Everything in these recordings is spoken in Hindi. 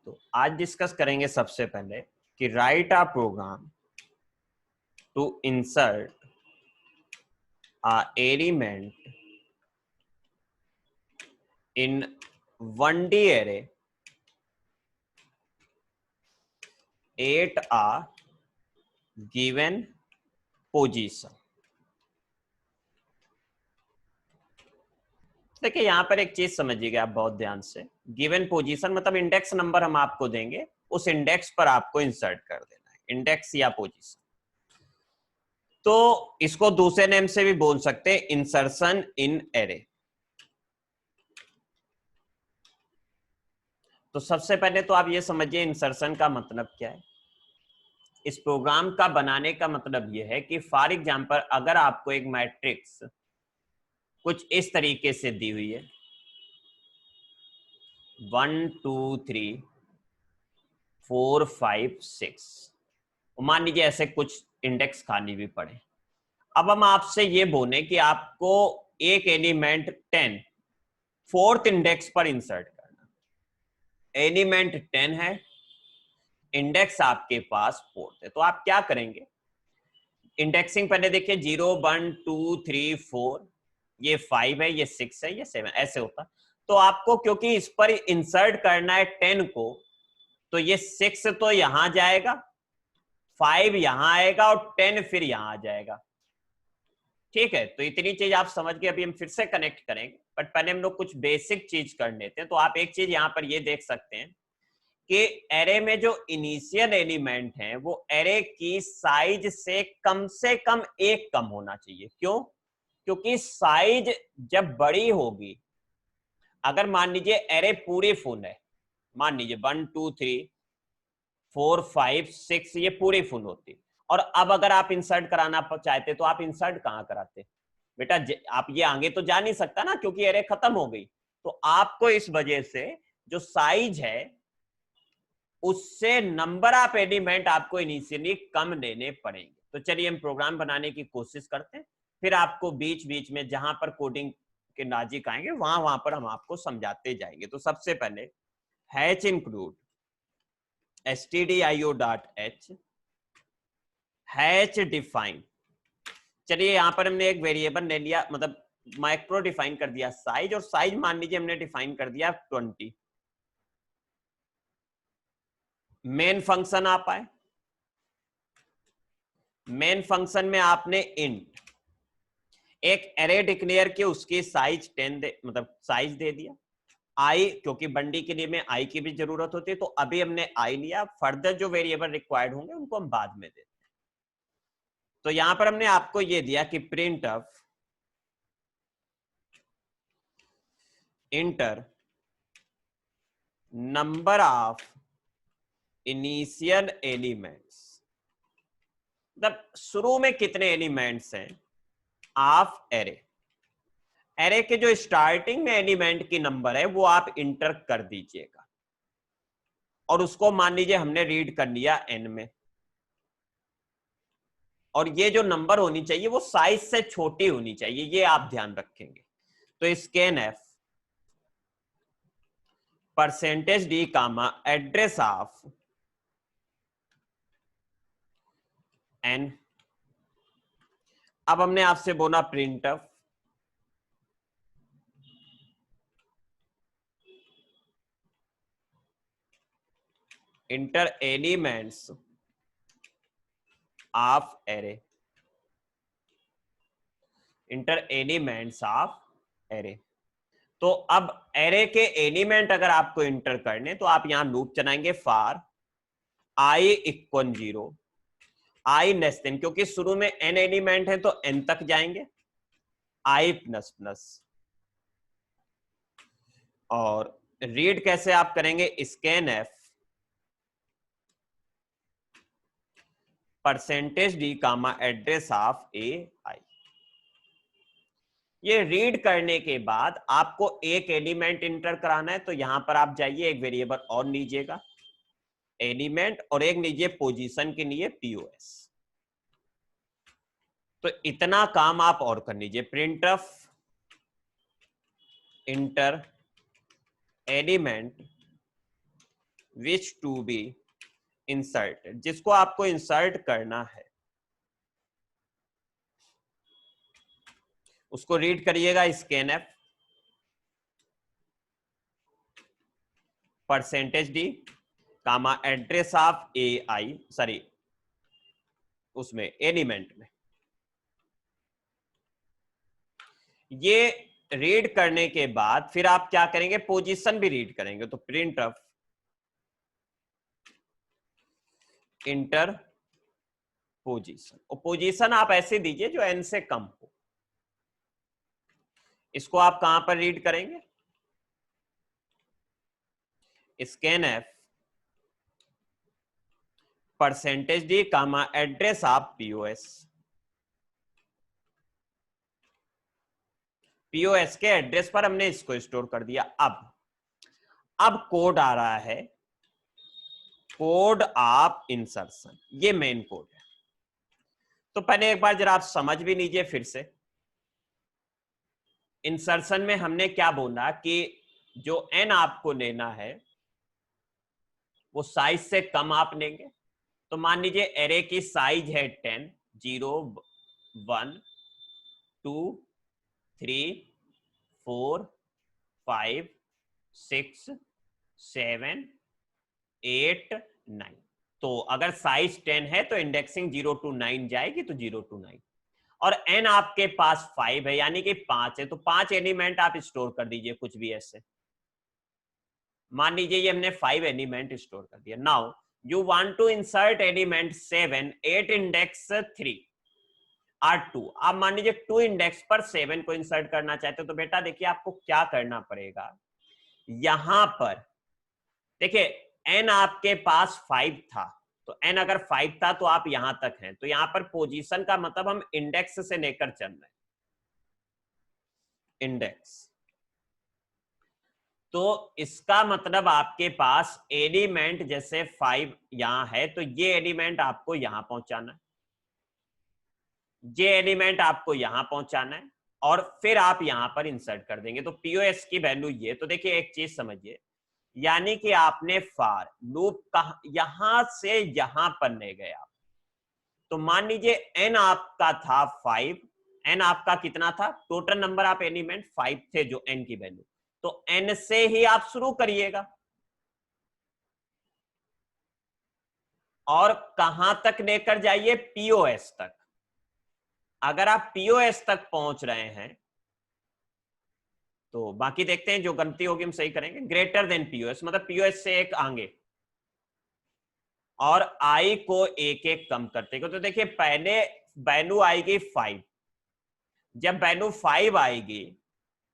तो आज डिस्कस करेंगे सबसे पहले कि write a program to insert a element in 1D array at a given position। देखिए यहां पर एक चीज समझिएगा आप बहुत ध्यान से। गिवन पोजीशन मतलब इंडेक्स नंबर हम आपको देंगे, उस इंडेक्स पर आपको इंसर्ट कर देना है, इंडेक्स या पोजीशन। तो इसको दूसरे नेम से भी बोल सकते हैं, इंसर्शन इन एरे। तो सबसे पहले तो आप ये समझिए इंसर्शन का मतलब क्या है। इस प्रोग्राम का बनाने का मतलब यह है कि फॉर एग्जांपल अगर आपको एक मैट्रिक्स कुछ इस तरीके से दी हुई है 1 2 3 4 5 6, मान लीजिए ऐसे कुछ इंडेक्स खाली भी पड़े। अब हम आपसे ये बोले कि आपको एक एलिमेंट 10 फोर्थ इंडेक्स पर इंसर्ट करना। एलिमेंट 10 है, इंडेक्स आपके पास फोर्थ है, तो आप क्या करेंगे? इंडेक्सिंग पहले देखिए 0 1 2 3 4, ये 5 है, ये 6 है, ये 7 ऐसे होता। तो आपको क्योंकि इस पर इंसर्ट करना है 10 को, तो ये 6 तो यहां जाएगा, 5 यहां आएगा और 10 फिर यहां आ जाएगा। ठीक है, तो इतनी चीज आप समझ के अभी हम फिर से कनेक्ट करेंगे, बट पहले हम लोग कुछ बेसिक चीज कर लेते हैं। तो आप एक चीज यहां पर ये देख सकते हैं कि एरे में जो इनिशियल एलिमेंट हैं वो एरे की साइज से कम एक कम होना चाहिए। क्यों? क्योंकि साइज जब बड़ी होगी, अगर मान लीजिए एरे पूरी फुल है, मान लीजिए 1 2 3 4 5 6 ये पूरी फुल होती, और अब अगर आप इंसर्ट कराना चाहते तो आप इंसर्ट कहां कराते बेटा? आप ये आगे तो जा नहीं सकता ना, क्योंकि एरे खत्म हो गई। तो आपको इस वजह से जो साइज है उससे नंबर ऑफ एलिमेंट आपको इनिशियली कम लेने पड़ेंगे। तो चलिए हम प्रोग्राम बनाने की कोशिश करते हैं, फिर आपको बीच बीच में जहां पर कोडिंग के नाजिक आएंगे वहां पर हम आपको समझाते जाएंगे। तो सबसे पहले hatch include stdio.h hatch define. चलिए यहां पर हमने एक वेरिएबल ले लिया, मतलब माइक्रो डिफाइन कर दिया साइज, और साइज मान लीजिए हमने डिफाइन कर दिया 20। मेन फंक्शन आप आए, मेन फंक्शन में आपने इंट एक एरे डिक्लेयर किया, उसकी साइज 10 दे, मतलब साइज दे दिया। आई, क्योंकि बंडी के लिए में आई की भी जरूरत होती है, तो अभी हमने आई लिया। फर्दर जो वेरिएबल रिक्वायर्ड होंगे उनको हम बाद में देते हैं। तो यहां पर हमने आपको ये दिया कि print of inter number of initial elements, मतलब शुरू में कितने एलिमेंट्स हैं ऑफ एरे। एरे के जो स्टार्टिंग में एलिमेंट की नंबर है वो आप इंटर कर दीजिएगा, और उसको मान लीजिए हमने रीड कर लिया n में, और ये जो नंबर होनी चाहिए वो साइज से छोटी होनी चाहिए, ये आप ध्यान रखेंगे। तो scanf percentage d comma address of n. अब हमने आपसे बोला printf enter elements of array, enter elements of array. तो अब एरे के एलिमेंट अगर आपको इंटर करने तो आप यहां लूप चलाएंगे for I equal 0 I less than, क्योंकि शुरू में n एलिमेंट है तो n तक जाएंगे, आई प्लस प्लस। और रीड कैसे आप करेंगे? Scanf percentage d comma address of a I. ये रीड करने के बाद आपको एक एलिमेंट इंटर कराना है, तो यहां पर आप जाइए, एक वेरिएबल और लीजिएगा एलिमेंट, और एक लीजिए पोजीशन के लिए पीओएस। तो इतना काम आप और कर लीजिए, printf enter element which to be inserted, जिसको आपको इंसर्ट करना है उसको रीड करिएगा scanf %d comma address of AI, sorry उसमें एलिमेंट में। ये रीड करने के बाद फिर आप क्या करेंगे, पोजीशन भी रीड करेंगे। तो प्रिंट ऑफ इंटर पोजीशन, और पोजीशन आप ऐसे दीजिए जो n से कम हो। इसको आप कहां पर रीड करेंगे, scanf %d comma address of POS, POS के एड्रेस पर हमने इसको स्टोर कर दिया। अब कोड आ रहा है, कोड ऑफ इंसर्शन, ये मेन कोड है। तो पहले एक बार जरा आप समझ भी लीजिए फिर से। इंसर्शन में हमने क्या बोला कि जो n आपको लेना है वो साइज से कम आप लेंगे। तो मान लीजिए एरे की साइज है 10, 0, 1, 2, 3, 4, 5, 6, 7, 8, 9। तो अगर साइज 10 है तो इंडेक्सिंग 0 to 9 जाएगी, तो 0 to 9। और n आपके पास 5 है यानी कि 5 है, तो 5 एलिमेंट आप स्टोर कर दीजिए कुछ भी ऐसे। मान लीजिए ये हमने 5 एलिमेंट स्टोर कर दिया। Now you want to insert element 7 8 index 3 और 2। आप मान लीजिए 2 इंडेक्स पर 7 को इंसर्ट करना चाहते हो। तो बेटा देखिए आपको क्या करना पड़ेगा, यहां पर देखिए n आपके पास 5 था, तो n अगर 5 था तो आप यहां तक हैं, तो यहां पर पोजीशन का मतलब हम इंडेक्स से लेकर चल रहे हैं, इंडेक्स। तो इसका मतलब आपके पास एलिमेंट जैसे 5 यहां है, तो ये एलिमेंट आपको यहां पहुंचाना है, ये एलिमेंट आपको यहां पहुंचाना है, और फिर आप यहां पर इंसर्ट कर देंगे। तो POS की वैल्यू ये। तो देखिए एक चीज समझिए, यानी कि आपने फार लूप का यहां से यहां पर ले गया। तो मान लीजिए n आपका था 5, n आपका कितना था, टोटल नंबर ऑफ एलिमेंट 5 थे जो n की वैल्यू, तो n से ही आप शुरू करिएगा। और कहां तक लेकर जाइए, POS तक। अगर आप POS तक पहुंच रहे हैं तो बाकी देखते हैं, जो गलती होगी हम सही करेंगे। ग्रेटर देन POS मतलब POS से एक आगे, और I को एक एक कम करते गए। तो देखिए पहले वैल्यू आएगी 5, जब वैल्यू 5 आएगी,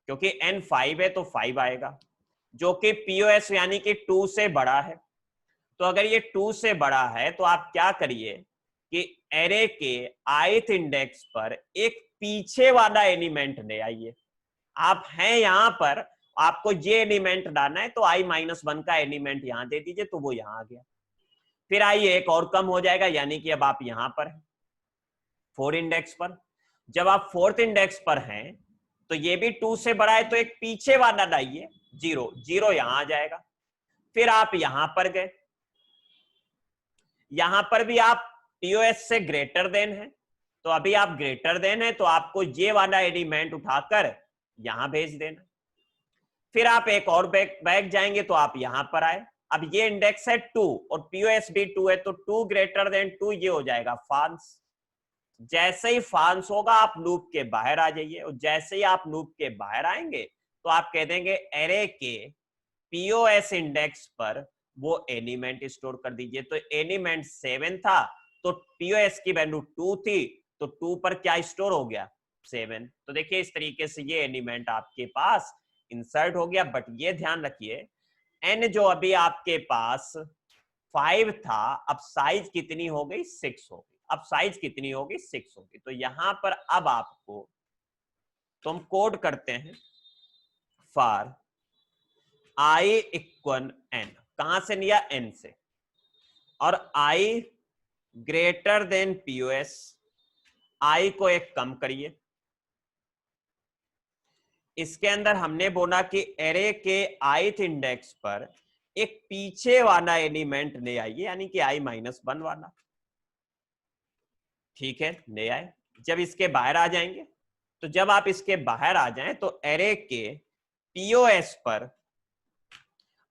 क्योंकि n 5 है तो 5 आएगा, जो कि POS यानी कि 2 से बड़ा है। तो अगर ये 2 से बड़ा है तो आप क्या करिए कि एरे के ith इंडेक्स पर एक पीछे वाला एलिमेंट ले आइए। आप हैं यहां पर, आपको ये एलिमेंट डालना है, तो i-1 का एलिमेंट यहां दे दीजिए, तो वो यहां आ गया। फिर i एक और कम हो जाएगा, यानी कि अब आप यहां पर हैं 4 इंडेक्स पर। जब आप 4th इंडेक्स पर हैं तो ये भी 2 से बड़ा है, तो एक पीछे वाला लाइए, 0, 0 यहां आ जाएगा। फिर आप यहां पर गए, यहां पर भी आप POS से ग्रेटर देन है, तो अभी आप ग्रेटर देन है, तो आपको ये वाला एलिमेंट उठाकर यहां भेज देना। फिर आप एक और बैक जाएंगे तो आप यहां पर आए। अब ये इंडेक्स है 2 और POS भी 2 है, तो 2 ग्रेटर देन 2 ये हो जाएगा फॉल्स। जैसे ही फॉल्स होगा आप लूप के बाहर आ जाइए, और जैसे ही आप लूप के बाहर आएंगे तो आप कह देंगे एरे के POS इंडेक्स पर वो एलिमेंट स्टोर कर दीजिए। तो एलिमेंट 7 था, तो POS की वैल्यू 2 थी, तो 2 पर क्या स्टोर हो गया, 7। तो देखिए इस तरीके से ये एलिमेंट आपके पास इंसर्ट हो गया। बट ये ध्यान रखिए, n जो अभी आपके पास 5 था, अब साइज कितनी हो गई, 6 हो गई। अब साइज कितनी होगी, 6 होगी। तो यहां पर अब आपको, तो हम कोड करते हैं फॉर i इक्वल n, कहां से लिया, n से, और i greater than POS, i को एक कम करिए। इसके अंदर हमने बोला कि एरे के ith इंडेक्स पर एक पीछे वाला एलिमेंट ले आइए, यानी कि i-1 वाला, ठीक है, ले आए। जब इसके बाहर आ जाएंगे, तो जब आप इसके बाहर आ जाएं तो एरे के पीओएस पर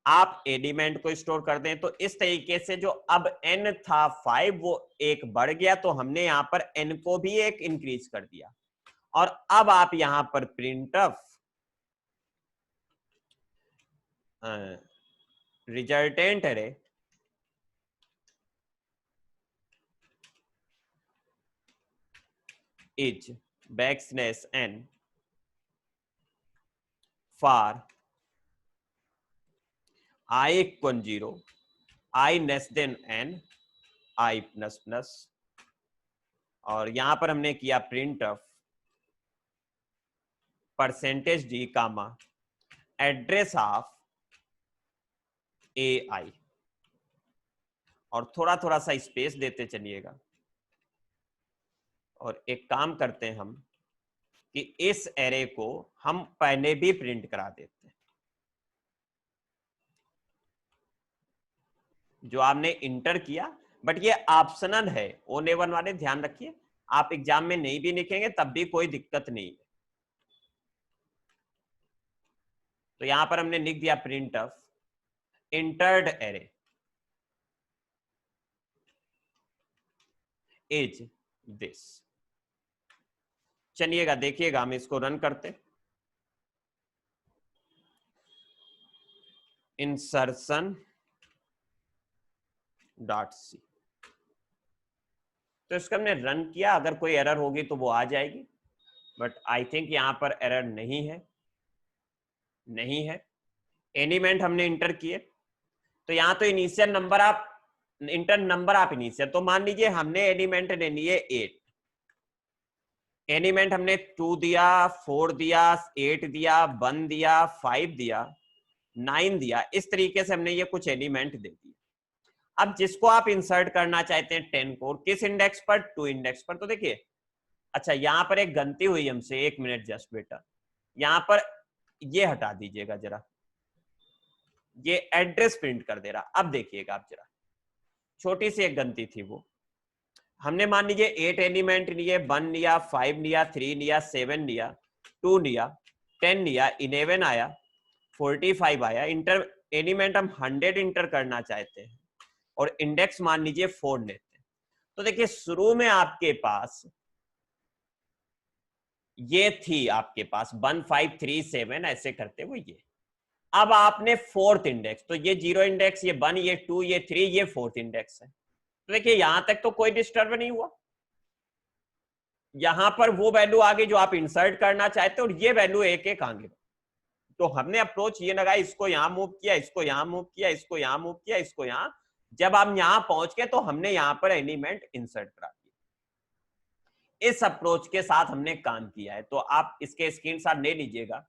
आप एलिमेंट को स्टोर कर दें। तो इस तरीके से जो अब n था 5 वो एक बढ़ गया, तो हमने यहां पर n को भी एक इंक्रीज कर दिया। और अब आप यहां पर printf resultant array is backslash n फॉर i = 0, i less than n, i plus plus, और यहां पर हमने किया printf %d comma address of ai, और थोड़ा थोड़ा सा स्पेस देते चलिएगा। और एक काम करते हैं हम कि इस एरे को हम पहले भी प्रिंट करा देते हैं। जो आपने इंटर किया, बट ये ऑप्शनल है, O-लेवल वाले ध्यान रखिए, आप एग्जाम में नहीं भी लिखेंगे तब भी कोई दिक्कत नहीं है। तो यहां पर हमने लिख दिया print of entered array is this. चलिएगा देखिएगा, हम इसको रन करते। इंसर्शन .c, तो इसको हमने रन किया। अगर कोई एरर होगी तो वो आ जाएगी, बट आई थिंक यहां पर एरर नहीं है, नहीं है। एलिमेंट हमने इंटर किए, तो यहां तो इनिशियल नंबर आप इंटर नंबर आप इनिशियल, तो मान लीजिए हमने एलिमेंट ले लिए 8, एलिमेंट हमने 2 दिया, 4 दिया, 8 दिया, 1 दिया, 5 दिया, 9 दिया। इस तरीके से हमने ये कुछ एलिमेंट दे दिए। अब जिसको आप इंसर्ट करना चाहते हैं 10 को, किस इंडेक्स पर? 2 इंडेक्स पर। तो देखिए, अच्छा यहां पर एक गलती हुई हमसे, 1 मिनट जस्ट बेटा, यहां पर ये हटा दीजिएगा जरा, ये एड्रेस प्रिंट कर दे रहा। अब देखिएगा आप जरा, छोटी सी एक गलती थी वो, हमने मान लीजिए 8 एलिमेंट लिए, 1 लिया, 5 लिया, 3 लिया, 7 लिया, 2 लिया, 10 लिया, 11 आया, 45 आया। इंटर एलिमेंट हम 100 इंटर करना चाहते हैं और इंडेक्स मान लीजिए 4 लेते हैं। तो देखिए शुरू में आपके पास ये थी, आपके पास 1 5 3 7 ऐसे करते हुए ये। अब आपने 4th इंडेक्स, तो ये 0 इंडेक्स, ये 1, ये 2, ये 3, ये 4th इंडेक्स है। तो देखिए यहां तक तो कोई डिस्टर्ब नहीं हुआ, यहां पर वो वैल्यू आ गई जो आप इंसर्ट करना चाहते हो, और ये वैल्यू एक एक आगे। तो हमने अप्रोच ये लगाई, इसको यहां मूव किया, इसको यहां मूव किया, इसको यहां मूव किया, इसको यहां। जब हम यहां पहुंच गए तो हमने यहां पर एलिमेंट इंसर्ट करा दिया। इस अप्रोच के साथ हमने काम किया है। तो आप इसके स्क्रीनशॉट ले लीजिएगा,